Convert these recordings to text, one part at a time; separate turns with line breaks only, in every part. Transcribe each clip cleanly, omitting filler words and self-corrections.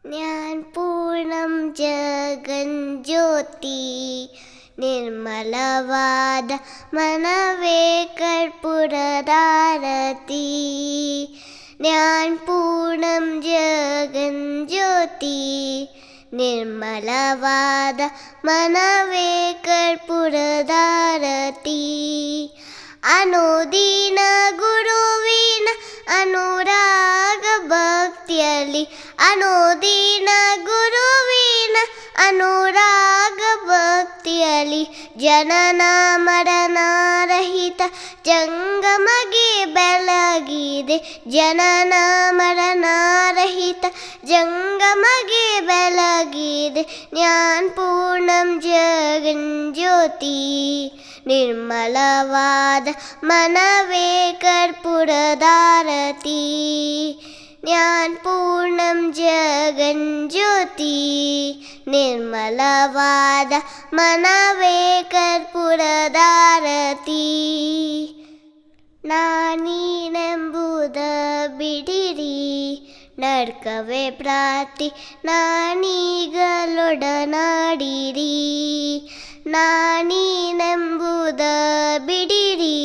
ಜ್ಞಾನಪೂರ್ಣಂ ಜಗಜ್ಯೋತಿ ನಿರ್ಮಲವಾದ ಮನವೇ ಕರ್ಪೂರದಾರತಿ. ಜ್ಞಾನಪೂರ್ಣಂ ಜಗಜ್ಯೋತಿ ನಿರ್ಮಲವಾದ ಮನವೇ ಕರ್ಪೂರದಾರತಿ. ಅನುದಿನ ಗುರುವಿನ ಅನುರಾಗ ಭಕ್ತಿಯಲ್ಲಿ, ಅನುದಿನ ಗುರುವಿನ ಅನುರಾಗ ಭಕ್ತಿಯಲ್ಲಿ, ಜನನ ಮರಣರಹಿತ ಜಂಗಮಗೆ ಬೆಳಗಿದೆ. ಜನನ ಮರಣರಹಿತ ಜಂಗಮಗೆ ಬೆಳಗಿದೆ. ಜ್ಞಾನಪೂರ್ಣಂ ಜಗಜ್ಯೋತಿ ನಿರ್ಮಲವಾದ ಮನವೇ ಕರ್ಪೂರದಾರತಿ. ಜ್ಞಾನಪೂರ್ಣಂ ಜಗಜ್ಯೋತಿ ನಿರ್ಮಲವಾದ ಮನವೇ ಕರ್ಪೂರದಾರತಿ. ನಾನೀನೆಂಬುದ ಬಿಡಿರಿ, ನರ್ಕವೇ ಪ್ರಾತಿ ನಾನೀಗಲೊಡನಾಡಿರಿ. ನಾನೀನೆಂಬುದ ಬಿಡಿರಿ,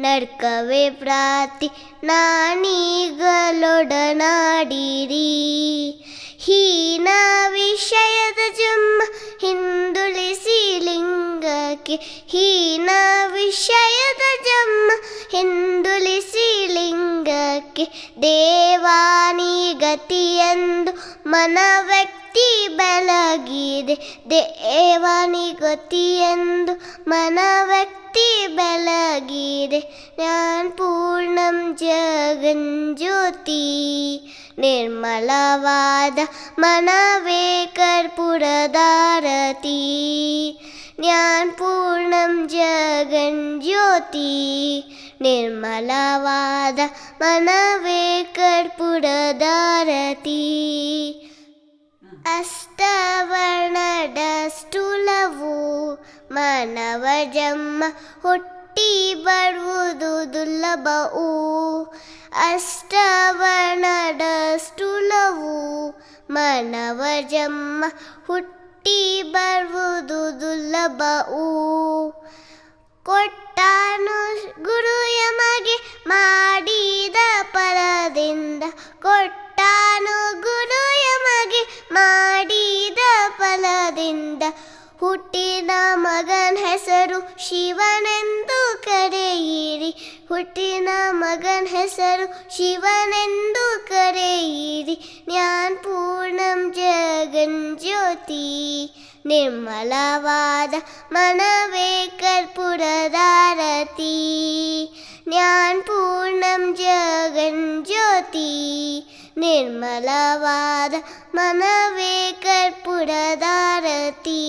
ನರ್ಕವೇ ಪ್ರಾತಿ ನಾನೀಗಲೊಡನಾಡಿರಿ. ಹೀನ ವಿಷಯದ ಜಮ್ಮ ಹಿಂದುಳಿಸಿ ಲಿಂಗಕ್ಕೆ, ಹೀನ ವಿಷಯದ ಜಮ್ಮ ಹಿಂದುಳಿಸಿ ಲಿಂಗಕ್ಕೆ. ದೇವಾನಿ ಗತಿಯೆಂದು ಮನವ್ಯಕ್ತಿ ಬೆಳಗಿದೆ. ದೇವಾನಿ ಗತಿಯೆಂದು ಮನವ್ಯಕ್ತಿ ಬೆಳಗಿದೆ. ಜ್ಞಾನಪೂರ್ಣಂ ಜಗಜ್ಯೋತಿ ನಿರ್ಮಲವಾದ ಮನವೇ ಕರ್ಪೂರದಾರತಿ. ಜ್ಞಾನಪೂರ್ಣಂ ಜಗಜ್ಯೋತಿ ನಿರ್ಮಲವಾದ ಮನವೇ ಕರ್ಪೂರದಾರತಿ. ಅಷ್ಟವರ್ಣದ ಸ್ಥೂಲವು ಮಾನವ ಜನ್ಮ ಹುಟ್ಟಿ ಬರುವುದು ದುರ್ಲಭವು. ಅಷ್ಟವರ್ಣದ ಸ್ಥೂಲವು ಮಾನವ ಜನ್ಮ ಹುಟ್ಟಿ ಬರುವುದು ದುರ್ಲಭವು. ಕೊಟ್ಟಾನು ಗುರು ಯಮಗೆ ಮಾಡಿದ ಫಲದಿಂದ, ಕೊಟ್ಟಾನು ಗುರು ಯಮಗೆ ಮಾಡಿದ ಫಲದಿಂದ. ಹುಟ್ಟಿದ ಮಗನ ಹೆಸರು ಶಿವನೆಂದು ಕರೆಯಿರಿ, ಹುಟ್ಟಿನ ಮಗನ ಹೆಸರು ಶಿವನೆಂದು ಕರೆಯಿರಿ. ಜ್ಞಾನಪೂರ್ಣಂ ಜಗಜ್ಯೋತಿ ನಿರ್ಮಲವಾದ ಮನವೇ ಕರ್ಪೂರದಾರತಿ. ಜ್ಞಾನಪೂರ್ಣಂ ಜಗಜ್ಯೋತಿ ನಿರ್ಮಲವಾದ ಮನವೇ ಕರ್ಪೂರದಾರತಿ.